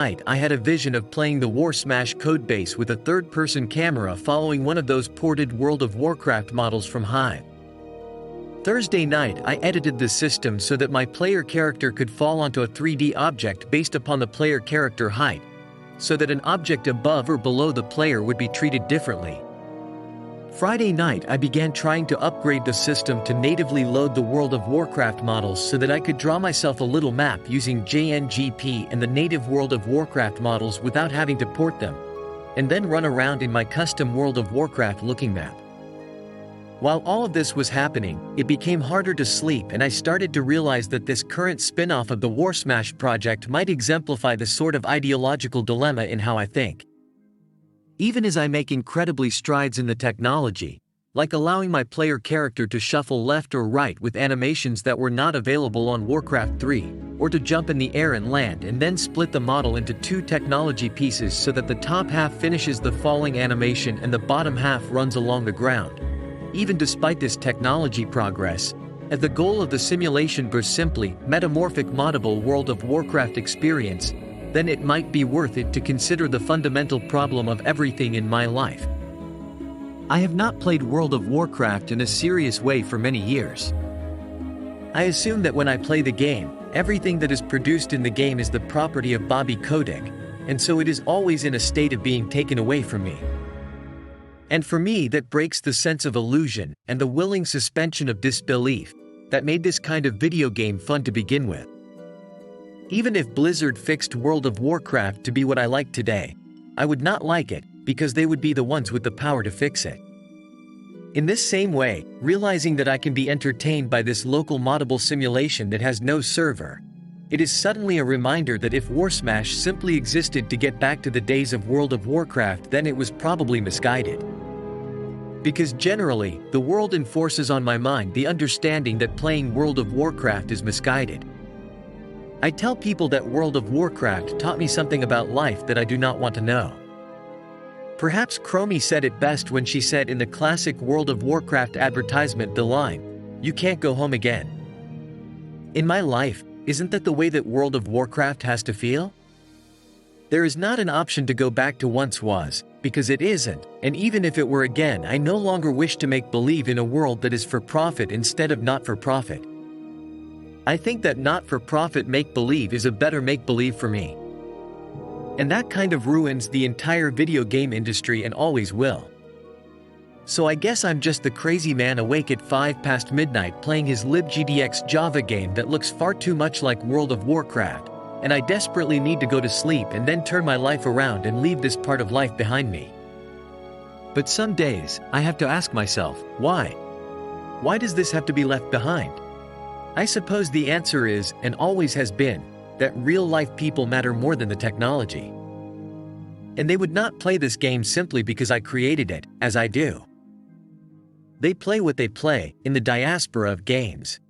night I had a vision of playing the War Smash codebase with a third-person camera following one of those ported World of Warcraft models from Hive. Thursday night I edited the system so that my player character could fall onto a 3D object based upon the player character height, so that an object above or below the player would be treated differently. Friday night I began trying to upgrade the system to natively load the World of Warcraft models so that I could draw myself a little map using JNGP and the native World of Warcraft models without having to port them, and then run around in my custom World of Warcraft looking map. While all of this was happening, it became harder to sleep and I started to realize that this current spin-off of the War Smash project might exemplify the sort of ideological dilemma in how I think. Even as I make incredibly strides in the technology, like allowing my player character to shuffle left or right with animations that were not available on Warcraft 3, or to jump in the air and land and then split the model into two technology pieces so that the top half finishes the falling animation and the bottom half runs along the ground. Even despite this technology progress, as the goal of the simulation was simply metamorphic moddable World of Warcraft experience, then it might be worth it to consider the fundamental problem of everything in my life. I have not played World of Warcraft in a serious way for many years. I assume that when I play the game, everything that is produced in the game is the property of Bobby Kotick, and so it is always in a state of being taken away from me. And for me that breaks the sense of illusion and the willing suspension of disbelief that made this kind of video game fun to begin with. Even if Blizzard fixed World of Warcraft to be what I like today, I would not like it because they would be the ones with the power to fix it. In this same way, realizing that I can be entertained by this local moddable simulation that has no server, it is suddenly a reminder that if War Smash simply existed to get back to the days of World of Warcraft, then it was probably misguided. Because generally, the world enforces on my mind the understanding that playing World of Warcraft is misguided. I tell people that World of Warcraft taught me something about life that I do not want to know. Perhaps Chromie said it best when she said in the classic World of Warcraft advertisement the line, "You can't go home again." In my life, isn't that the way that World of Warcraft has to feel? There is not an option to go back to once was, because it isn't, and even if it were again, I no longer wish to make believe in a world that is for profit instead of not for profit. I think that not-for-profit make-believe is a better make-believe for me. And that kind of ruins the entire video game industry and always will. So I guess I'm just the crazy man awake at 5 past midnight playing his LibGDX Java game that looks far too much like World of Warcraft, and I desperately need to go to sleep and then turn my life around and leave this part of life behind me. But some days, I have to ask myself, why? Why does this have to be left behind? I suppose the answer is, and always has been, that real-life people matter more than the technology. And they would not play this game simply because I created it, as I do. They play what they play, in the diaspora of games.